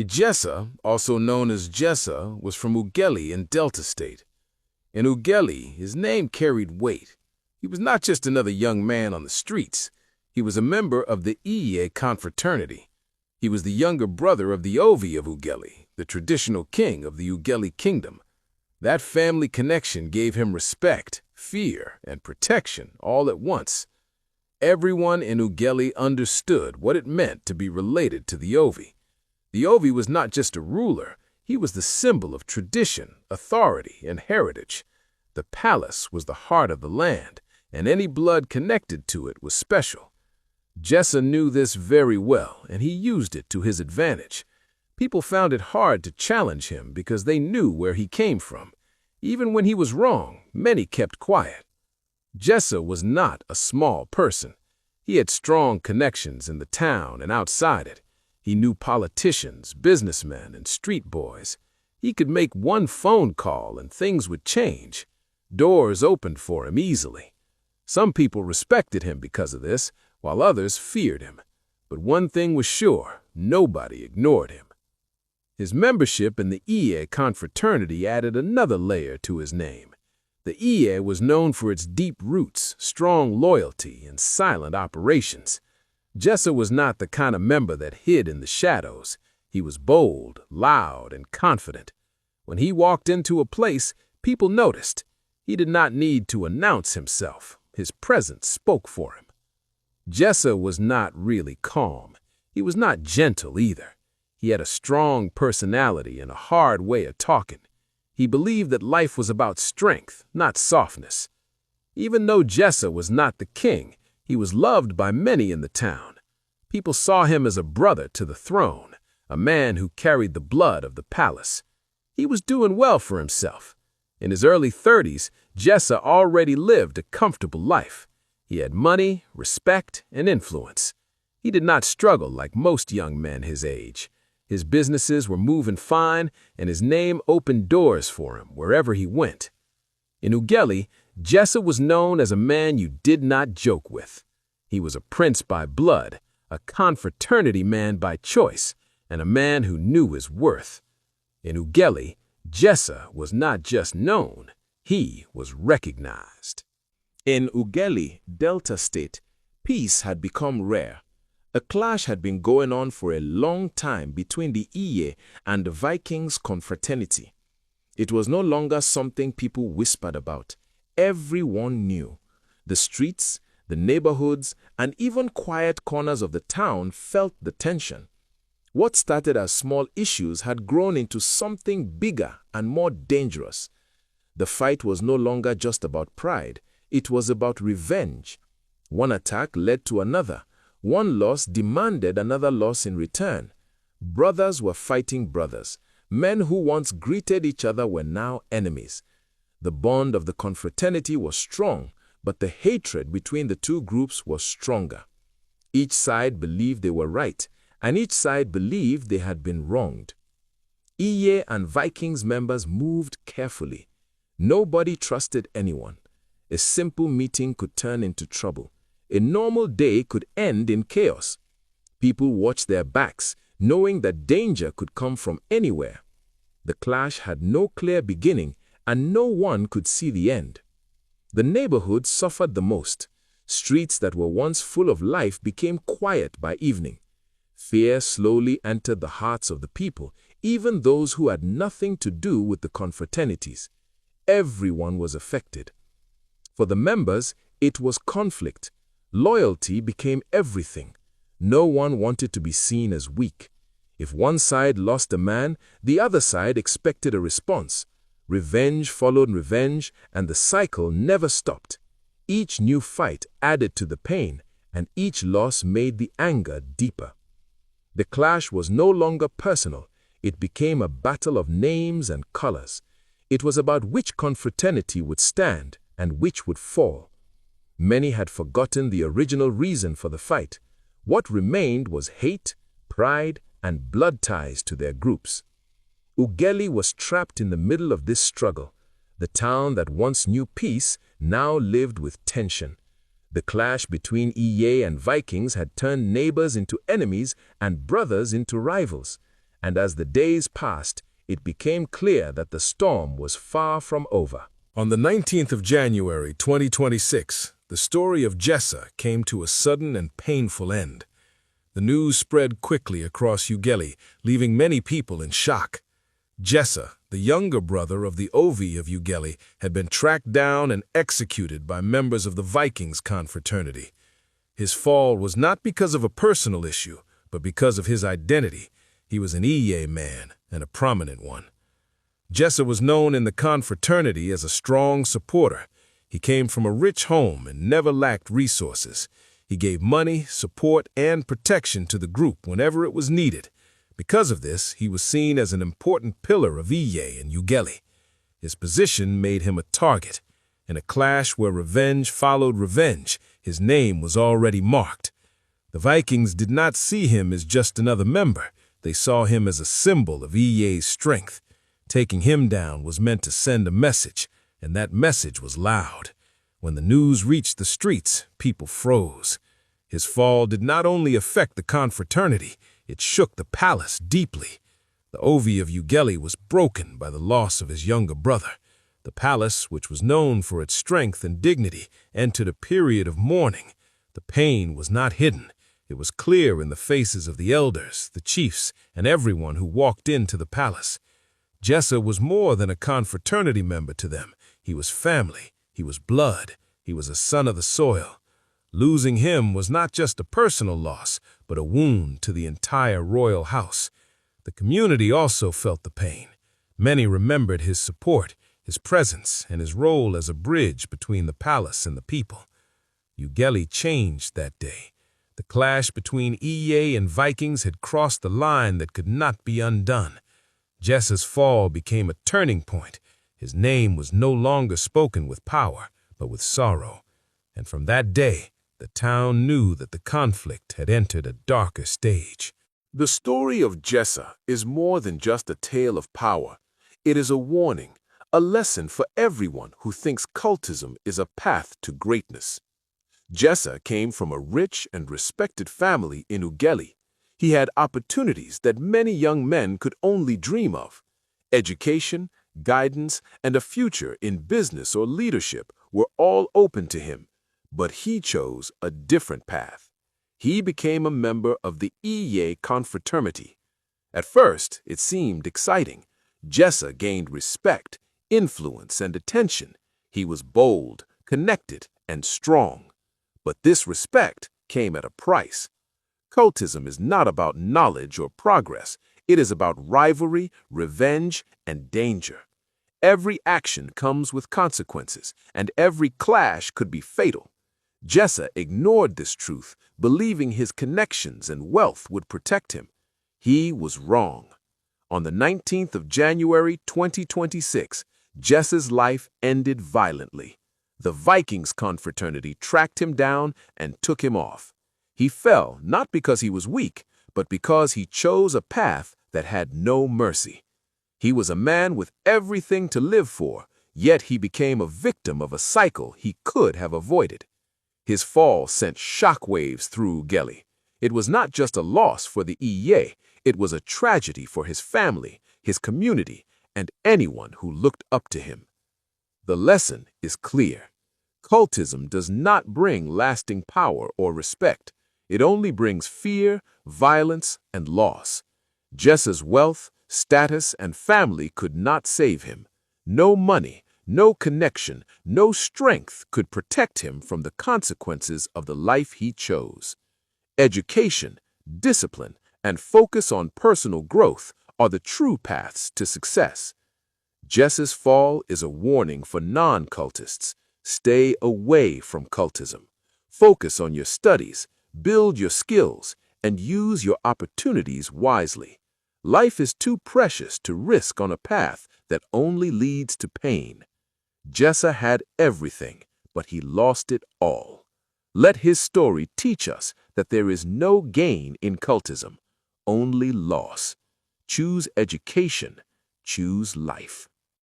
Jessa, also known as Jessa, was from Ughelli in Delta State. In Ughelli, his name carried weight. He was not just another young man on the streets. He was a member of the Eiye confraternity. He was the younger brother of the Ovi of Ughelli, the traditional king of the Ughelli kingdom. That family connection gave him respect, fear, and protection all at once. Everyone in Ughelli understood what it meant to be related to the Ovi. The Ovi was not just a ruler, he was the symbol of tradition, authority, and heritage. The palace was the heart of the land, and any blood connected to it was special. Jessa knew this very well, and he used it to his advantage. People found it hard to challenge him because they knew where he came from. Even when he was wrong, many kept quiet. Jessa was not a small person. He had strong connections in the town and outside it. He knew politicians, businessmen, and street boys. He could make one phone call and things would change. Doors opened for him easily. Some people respected him because of this, while others feared him. But one thing was sure, nobody ignored him. His membership in the Eiye confraternity added another layer to his name. The Eiye was known for its deep roots, strong loyalty, and silent operations. Jessa was not the kind of member that hid in the shadows. He was bold, loud, and confident. When he walked into a place, people noticed. He did not need to announce himself. His presence spoke for him. Jessa was not really calm. He was not gentle either. He had a strong personality and a hard way of talking. He believed that life was about strength, not softness. Even though Jessa was not the king, he was loved by many in the town. People saw him as a brother to the throne, a man who carried the blood of the palace. He was doing well for himself. In his early 30s, Jessa already lived a comfortable life. He had money, respect, and influence. He did not struggle like most young men his age. His businesses were moving fine, and his name opened doors for him wherever he went. In Ughelli, Jessa was known as a man you did not joke with. He was a prince by blood, a confraternity man by choice, and a man who knew his worth. In Ughelli, Jessa was not just known, he was recognized. In Ughelli, Delta State, peace had become rare. A clash had been going on for a long time between the Eiye and the Vikings confraternity. It was no longer something people whispered about. Everyone knew. The streets, the neighborhoods, and even quiet corners of the town felt the tension. What started as small issues had grown into something bigger and more dangerous. The fight was no longer just about pride. It was about revenge. One attack led to another. One loss demanded another loss in return. Brothers were fighting brothers. Men who once greeted each other were now enemies. The bond of the confraternity was strong, but the hatred between the two groups was stronger. Each side believed they were right, and each side believed they had been wronged. Eiye and Vikings members moved carefully. Nobody trusted anyone. A simple meeting could turn into trouble. A normal day could end in chaos. People watched their backs, knowing that danger could come from anywhere. The clash had no clear beginning, and no one could see the end. The neighborhood suffered the most. Streets that were once full of life became quiet by evening. Fear slowly entered the hearts of the people, even those who had nothing to do with the confraternities. Everyone was affected. For the members, it was conflict. Loyalty became everything. No one wanted to be seen as weak. If one side lost a man, the other side expected a response. Revenge followed revenge, and the cycle never stopped. Each new fight added to the pain, and each loss made the anger deeper. The clash was no longer personal. It became a battle of names and colors. It was about which confraternity would stand and which would fall. Many had forgotten the original reason for the fight. What remained was hate, pride, and blood ties to their groups. Ughelli was trapped in the middle of this struggle. The town that once knew peace now lived with tension. The clash between Eiye and Vikings had turned neighbors into enemies and brothers into rivals. And as the days passed, it became clear that the storm was far from over. On the 19th of January, 2026, the story of Jessa came to a sudden and painful end. The news spread quickly across Ughelli, leaving many people in shock. Jessa, the younger brother of the Ovi of Ughelli, had been tracked down and executed by members of the Vikings confraternity. His fall was not because of a personal issue, but because of his identity. He was an Eiye man, and a prominent one. Jessa was known in the confraternity as a strong supporter. He came from a rich home and never lacked resources. He gave money, support, and protection to the group whenever it was needed. Because of this, he was seen as an important pillar of Eiye and Ughelli. His position made him a target. In a clash where revenge followed revenge, his name was already marked. The Vikings did not see him as just another member. They saw him as a symbol of Eiye's strength. Taking him down was meant to send a message, and that message was loud. When the news reached the streets, people froze. His fall did not only affect the confraternity, it shook the palace deeply. The Ovi of Ughelli was broken by the loss of his younger brother. The palace, which was known for its strength and dignity, entered a period of mourning. The pain was not hidden. It was clear in the faces of the elders, the chiefs, and everyone who walked into the palace. Jessa was more than a confraternity member to them. He was family. He was blood. He was a son of the soil. Losing him was not just a personal loss, but a wound to the entire royal house. The community also felt the pain. Many remembered his support, his presence, and his role as a bridge between the palace and the people. Ughelli changed that day. The clash between Eiye and Vikings had crossed the line that could not be undone. Jessa's fall became a turning point. His name was no longer spoken with power, but with sorrow. And from that day, the town knew that the conflict had entered a darker stage. The story of Jessa is more than just a tale of power. It is a warning, a lesson for everyone who thinks cultism is a path to greatness. Jessa came from a rich and respected family in Ughelli. He had opportunities that many young men could only dream of. Education, guidance, and a future in business or leadership were all open to him, but he chose a different path. He became a member of the Eiye confraternity. At first, it seemed exciting. Jessa gained respect, influence, and attention. He was bold, connected, and strong. But this respect came at a price. Cultism is not about knowledge or progress. It is about rivalry, revenge, and danger. Every action comes with consequences, and every clash could be fatal. Jessa ignored this truth, believing his connections and wealth would protect him. He was wrong. On the 19th of January 2026, Jessa's life ended violently. The Vikings confraternity tracked him down and took him off. He fell not because he was weak, but because he chose a path that had no mercy. He was a man with everything to live for, yet he became a victim of a cycle he could have avoided. His fall sent shockwaves through Ughelli. It was not just a loss for the Eiye, it was a tragedy for his family, his community, and anyone who looked up to him. The lesson is clear. Cultism does not bring lasting power or respect. It only brings fear, violence, and loss. Jessa's wealth, status, and family could not save him. No money, no connection, no strength could protect him from the consequences of the life he chose. Education, discipline, and focus on personal growth are the true paths to success. Jessa's fall is a warning for non-cultists. Stay away from cultism. Focus on your studies, build your skills, and use your opportunities wisely. Life is too precious to risk on a path that only leads to pain. Jessa had everything, but he lost it all. Let his story teach us that there is no gain in cultism, only loss. Choose education, choose life.